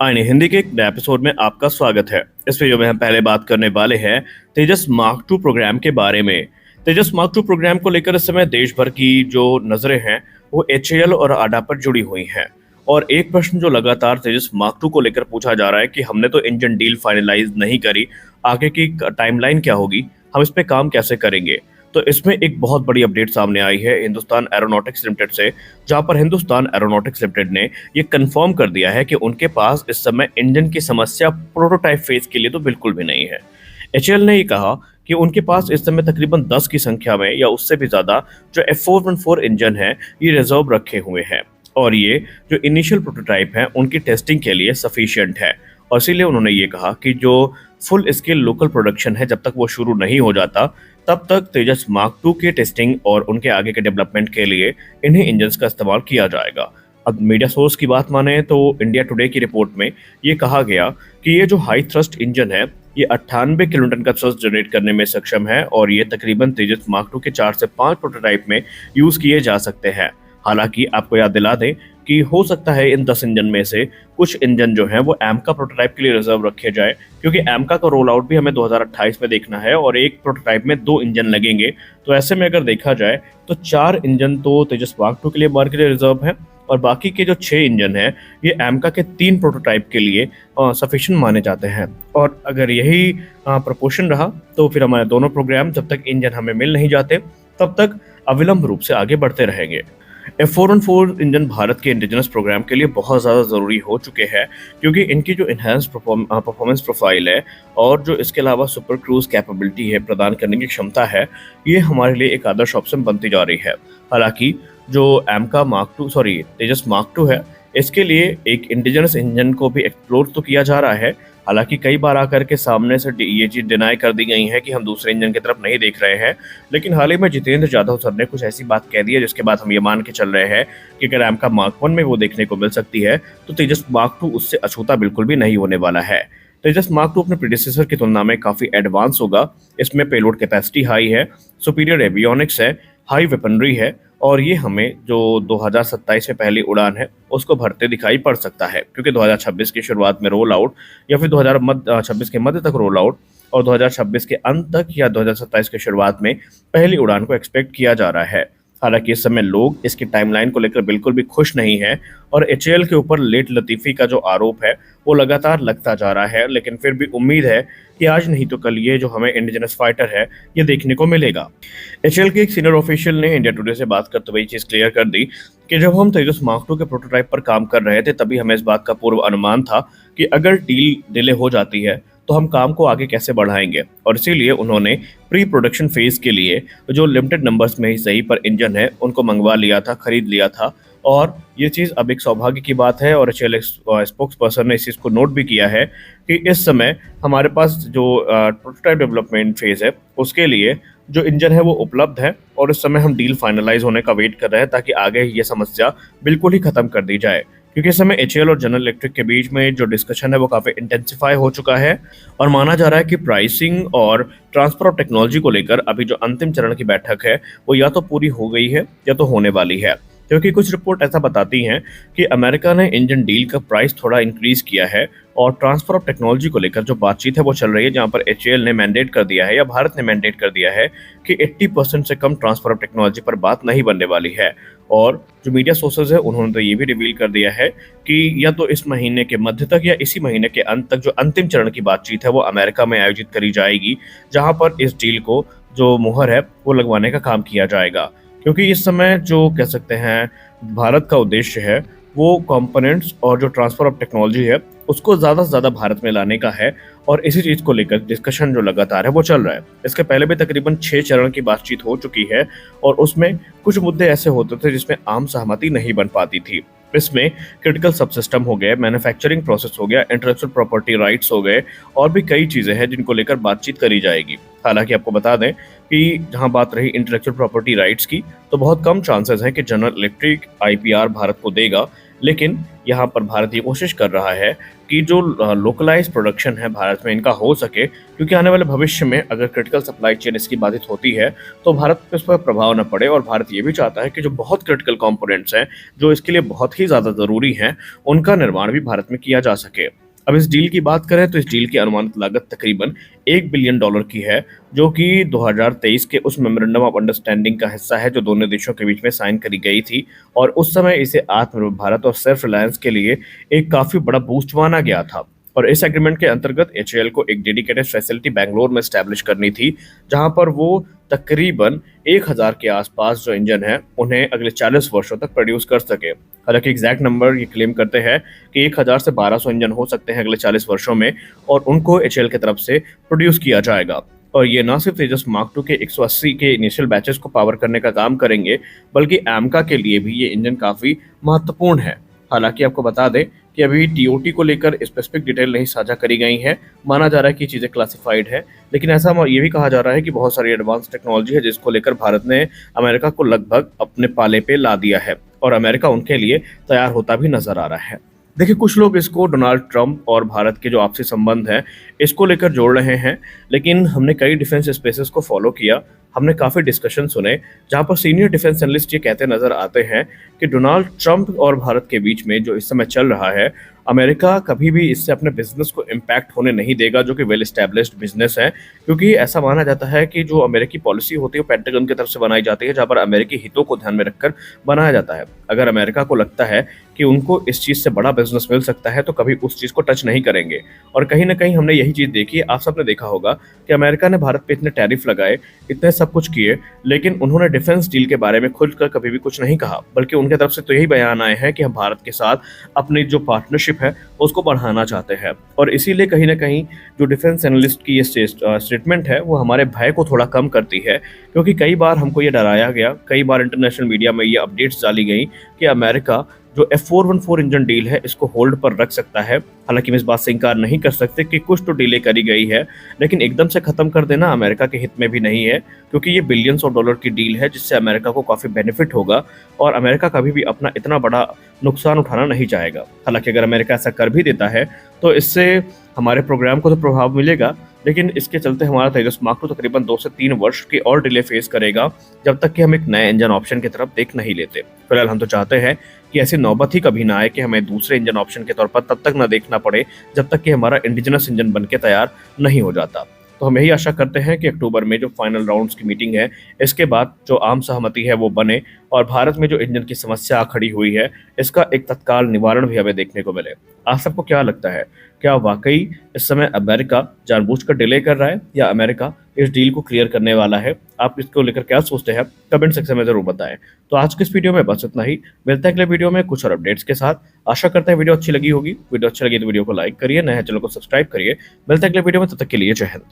आईने हिंदी के एक नए एपिसोड में आपका स्वागत है। इस वीडियो में हम पहले बात करने वाले हैं तेजस मार्क टू प्रोग्राम के बारे में। तेजस मार्क टू प्रोग्राम को लेकर इस समय देश भर की जो नजरें हैं वो एचएएल और आडा पर जुड़ी हुई हैं। और एक प्रश्न जो लगातार तेजस मार्क टू को लेकर पूछा जा रहा है कि हमने तो इंजन डील फाइनलाइज नहीं करी, आगे की टाइमलाइन क्या होगी, हम इस पे काम कैसे करेंगे। तो इसमें एक बहुत बड़ी अपडेट सामने आई है हिंदुस्तान एरोनॉटिक्स लिमिटेड से, जहां पर हिंदुस्तान एरोनॉटिक्स लिमिटेड ने ये कंफर्म कर दिया है कि उनके पास इस समय इंजन की समस्या प्रोटोटाइप फेज के लिए तो बिल्कुल भी नहीं है। एचएएल ने ये कहा कि उनके पास इस समय तकरीबन 10 की संख्या में या उससे भी ज्यादा जो F414 इंजन है ये रिजर्व रखे हुए हैं, और ये जो इनिशियल प्रोटोटाइप है उनकी टेस्टिंग के लिए सफिशिएंट है। और इसीलिए उन्होंने ये कहा कि जो फुल स्केल लोकल प्रोडक्शन है जब तक वो शुरू नहीं हो जाता तब तक तेजस मार्क टू के टेस्टिंग और उनके आगे के डेवलपमेंट के लिए इन्हीं इंजन्स का इस्तेमाल किया जाएगा। अब मीडिया सोर्स की बात माने तो इंडिया टुडे की रिपोर्ट में ये कहा गया कि ये जो हाई थ्रस्ट इंजन है ये 98 किलोन्यूटन का थ्रस्ट जनरेट करने में सक्षम है, और ये तकरीबन तेजस मार्क टू के 4 से 5 प्रोटोटाइप में यूज किए जा सकते हैं। हालांकि आपको याद दिला दें कि हो सकता है इन 10 इंजन में से कुछ इंजन जो है वो एमका प्रोटोटाइप के लिए रिजर्व रखे जाए, क्योंकि एमका का रोल आउट भी हमें 2028 में देखना है और एक प्रोटोटाइप में 2 इंजन लगेंगे। तो ऐसे में अगर देखा जाए तो 4 इंजन तो तेजस मार्क टू के लिए मार्क के लिए रिजर्व है, और बाकी के जो 6 इंजन हैं ये एमका के 3 प्रोटोटाइप के लिए सफिशिएंट माने जाते हैं। और अगर यही प्रपोर्शन रहा तो फिर हमारे दोनों प्रोग्राम जब तक इंजन हमें मिल नहीं जाते तब तक अविलंब रूप से आगे बढ़ते रहेंगे। F414 इंजन भारत के इंडिजिनस प्रोग्राम के लिए बहुत ज़्यादा ज़रूरी हो चुके हैं, क्योंकि इनकी जो इन्हेंस परफॉर्मेंस प्रोफाइल है और जो इसके अलावा सुपर क्रूज कैपेबिलिटी है प्रदान करने की क्षमता है, ये हमारे लिए एक आदर्श ऑप्शन बनती जा रही है। हालांकि जो AMCA mark two Tejas mark two है इसके लिए एक इंडिजिनस इंजन को भी एक्सप्लोर तो किया जा रहा है। हालांकि कई बार आकर के सामने से ये चीज़ डिनाई कर दी गई है कि हम दूसरे इंजन की तरफ नहीं देख रहे हैं, लेकिन हाल ही में जितेंद्र जाधव सर ने कुछ ऐसी बात कह दी है जिसके बाद हम ये मान के चल रहे हैं कि अगर एमका मार्क 1 में वो देखने को मिल सकती है तो तेजस मार्क 2 उससे अछूता बिल्कुल भी नहीं होने वाला है। तेजस मार्क 2 अपने प्रीडिसेसर की तुलना में काफ़ी एडवांस होगा। इसमें पेलोड कैपेसिटी हाई है, सुपीरियर एवियोनिक्स है, हाई वेपनरी है, और ये हमें जो 2027 में पहली उड़ान है उसको भरते दिखाई पड़ सकता है, क्योंकि 2026 की शुरुआत में रोल आउट या फिर 2026 के मध्य तक रोल आउट और 2026 के अंत तक या 2027 की शुरुआत में पहली उड़ान को एक्सपेक्ट किया जा रहा है। हालांकि इस समय लोग इसकी टाइमलाइन को लेकर बिल्कुल भी खुश नहीं हैं, और एचएएल के ऊपर लेट लतीफ़ी का जो आरोप है वो लगातार लगता जा रहा है, लेकिन फिर भी उम्मीद है कि आज नहीं तो कल ये जो हमें इंडिजिनस फाइटर है ये देखने को मिलेगा। एचएएल के एक सीनियर ऑफिशियल ने इंडिया टुडे से बात करते हुए चीज़ क्लियर कर दी कि जब हम तेजस मार्क टू के प्रोटोटाइप पर काम कर रहे थे तभी हमें इस बात का पूर्व अनुमान था कि अगर डील डिले हो जाती है तो हम काम को आगे कैसे बढ़ाएंगे, और इसीलिए उन्होंने प्री प्रोडक्शन फेज के लिए जो लिमिटेड नंबर्स में ही सही पर इंजन है उनको मंगवा लिया था, खरीद लिया था। और ये चीज़ अब एक सौभाग्य की बात है, और एचएएल स्पोक्स पर्सन ने इस चीज़ को नोट भी किया है कि इस समय हमारे पास जो प्रोटोटाइप डेवलपमेंट फेज है उसके लिए जो इंजन है वो उपलब्ध है, और इस समय हम डील फाइनलाइज होने का वेट कर रहे हैं ताकि आगे ये समस्या बिल्कुल ही खत्म कर दी जाए। क्योंकि इस समय एचएएल और जनरल इलेक्ट्रिक के बीच में जो डिस्कशन है वो काफ़ी इंटेंसिफाई हो चुका है, और माना जा रहा है कि प्राइसिंग और ट्रांसफर ऑफ टेक्नोलॉजी को लेकर अभी जो अंतिम चरण की बैठक है वो या तो पूरी हो गई है या तो होने वाली है। क्योंकि कुछ रिपोर्ट ऐसा बताती हैं कि अमेरिका ने इंजन डील का प्राइस थोड़ा इंक्रीज किया है, और ट्रांसफर ऑफ टेक्नोलॉजी को लेकर जो बातचीत है वो चल रही है, जहां पर एचएएल ने मैंडेट कर दिया है या भारत ने मैंडेट कर दिया है कि 80% से कम ट्रांसफर ऑफ टेक्नोलॉजी पर बात नहीं बनने वाली है। और जो मीडिया सोर्सेज है उन्होंने तो ये भी रिवील कर दिया है कि या तो इस महीने के मध्य तक या इसी महीने के अंत तक जो अंतिम चरण की बातचीत है वो अमेरिका में आयोजित करी जाएगी, जहां पर इस डील को जो मुहर है वो लगवाने का काम किया जाएगा। क्योंकि इस समय जो कह सकते हैं भारत का उद्देश्य है वो कंपोनेंट्स और जो ट्रांसफर ऑफ टेक्नोलॉजी है उसको ज़्यादा से ज़्यादा भारत में लाने का है, और इसी चीज़ को लेकर डिस्कशन जो लगातार है वो चल रहा है। इसके पहले भी तकरीबन 6 चरण की बातचीत हो चुकी है, और उसमें कुछ मुद्दे ऐसे होते थे जिसमें आम सहमति नहीं बन पाती थी। इसमें क्रिटिकल सबसिस्टम हो गए, मैन्युफैक्चरिंग प्रोसेस हो गया, इंटेलेक्चुअल प्रॉपर्टी राइट्स हो गए, और भी कई चीज़ें हैं जिनको लेकर बातचीत करी जाएगी। हालांकि आपको बता दें कि जहां बात रही इंटेलेक्चुअल प्रॉपर्टी राइट्स की तो बहुत कम चांसेस हैं कि जनरल इलेक्ट्रिक आईपीआर भारत को देगा, लेकिन यहाँ पर भारत ये कोशिश कर रहा है कि जो लोकलाइज प्रोडक्शन है भारत में इनका हो सके, क्योंकि आने वाले भविष्य में अगर क्रिटिकल सप्लाई चेन इसकी बाधित होती है तो भारत पे इस पर प्रभाव न पड़े। और भारत ये भी चाहता है कि जो बहुत क्रिटिकल कंपोनेंट्स हैं जो इसके लिए बहुत ही ज़्यादा ज़रूरी हैं, उनका निर्माण भी भारत में किया जा सके। अब इस डील की बात करें तो इस डील की अनुमानित लागत तकरीबन $1 बिलियन की है, जो कि 2023 के उस मेमोरेंडम ऑफ अंडरस्टैंडिंग का हिस्सा है जो दोनों देशों के बीच में साइन करी गई थी। और उस समय इसे आत्मनिर्भर भारत और सेल्फ रिलायंस के लिए एक काफ़ी बड़ा बूस्ट माना गया था। और इस एग्रीमेंट के अंतर्गत एचएएल को एक डेडिकेटेड फैसिलिटी बैंगलोर में स्टैब्लिश करनी थी, जहां पर वो तकरीबन 1000 के आसपास जो इंजन है उन्हें अगले 40 वर्षों तक प्रोड्यूस कर सके। हालांकि एग्जैक्ट नंबर ये क्लेम करते हैं कि 1000 से 1200 इंजन हो सकते हैं अगले 40 वर्षों में, और उनको एचएएल की तरफ से प्रोड्यूस किया जाएगा। और ये न सिर्फ तेजस मार्क 2 के 180 के इनिशियल बैचेस को पावर करने का काम करेंगे, बल्कि एमका के लिए भी ये इंजन काफ़ी महत्वपूर्ण है। हालांकि आपको बता दें कि अभी टीओटी को लेकर स्पेसिफिक डिटेल नहीं साझा करी गई है। माना जा रहा है कि चीज़ें क्लासिफाइड है, लेकिन ऐसा ये भी कहा जा रहा है कि बहुत सारी एडवांस टेक्नोलॉजी है जिसको लेकर भारत ने अमेरिका को लगभग अपने पाले पे ला दिया है, और अमेरिका उनके लिए तैयार होता भी नजर आ रहा है। देखिए, कुछ लोग इसको डोनाल्ड ट्रंप और भारत के जो आपसी संबंध हैं इसको लेकर जोड़ रहे हैं, लेकिन हमने कई डिफेंस स्पेसेस को फॉलो किया, हमने काफ़ी डिस्कशन सुने जहां पर सीनियर डिफेंस एनालिस्ट ये कहते नजर आते हैं कि डोनाल्ड ट्रंप और भारत के बीच में जो इस समय चल रहा है, अमेरिका कभी भी इससे अपने बिजनेस को इम्पैक्ट होने नहीं देगा, जो कि वेल एस्टेब्लिश्ड बिजनेस है। क्योंकि ऐसा माना जाता है कि जो अमेरिकी पॉलिसी होती है वो पेंटागन की तरफ से बनाई जाती है, जहां पर अमेरिकी हितों को ध्यान में रखकर बनाया जाता है। अगर अमेरिका को लगता है कि उनको इस चीज़ से बड़ा बिजनेस मिल सकता है तो कभी उस चीज़ को टच नहीं करेंगे। और कहीं ना कहीं हमने यही चीज़ देखी है। आप सबने देखा होगा कि अमेरिका ने भारत पे इतने टैरिफ लगाए, इतने सब कुछ किए, लेकिन उन्होंने डिफेंस डील के बारे में खुलकर कभी भी कुछ नहीं कहा, बल्कि उनके तरफ से तो यही बयान आए हैं कि हम भारत के साथ अपनी जो पार्टनरशिप है उसको बढ़ाना चाहते हैं। और इसीलिए कहीं ना कहीं जो डिफेंस एनालिस्ट की ये स्टेटमेंट है वो हमारे भय को थोड़ा कम करती है, क्योंकि कई बार हमको ये डराया गया, कई बार इंटरनेशनल मीडिया में ये अपडेट्स डाली गई कि अमेरिका जो F414 इंजन डील है इसको होल्ड पर रख सकता है। हालांकि हम इस बात से इनकार नहीं कर सकते कि कुछ तो डिले करी गई है, लेकिन एकदम से खत्म कर देना अमेरिका के हित में भी नहीं है, क्योंकि ये बिलियंस ऑफ डॉलर की डील है जिससे अमेरिका को काफ़ी बेनिफिट होगा, और अमेरिका कभी भी अपना इतना बड़ा नुकसान उठाना नहीं चाहेगा। हालांकि अगर अमेरिका ऐसा कर भी देता है तो इससे हमारे प्रोग्राम को तो प्रभाव मिलेगा, लेकिन इसके चलते हमारा तेजस मार्क 2 तकरीबन 2 से 3 वर्ष की और डिले फेस करेगा, जब तक कि हम एक नए इंजन ऑप्शन की तरफ देख नहीं लेते। फिलहाल हम तो चाहते हैं कि ऐसी नौबत ही कभी ना आए कि हमें दूसरे इंजन ऑप्शन के तौर पर तब तक ना देखना पड़े जब तक कि हमारा इंडिजिनस इंजन बन के तैयार नहीं हो जाता। तो हम यही आशा करते हैं कि अक्टूबर में जो फाइनल राउंड्स की मीटिंग है इसके बाद जो आम सहमति है वो बने, और भारत में जो इंजन की समस्या खड़ी हुई है इसका एक तत्काल निवारण भी हमें देखने को मिले। आप सबको क्या लगता है, क्या वाकई इस समय अमेरिका जानबूझकर डिले कर रहा है या अमेरिका इस डील को क्लियर करने वाला है? आप इसको लेकर क्या सोचते हैं कमेंट सेक्शन में जरूर बताएं। तो आज के इस वीडियो में बस इतना ही, मिलते हैं अगले वीडियो में कुछ और अपडेट्स के साथ। आशा करते हैं वीडियो अच्छी लगी होगी। वीडियो अच्छी लगी तो वीडियो को लाइक करिए, नए चैनल को सब्सक्राइब करिए। मिलते हैं अगले वीडियो में, तब तक के लिए जय हिंद।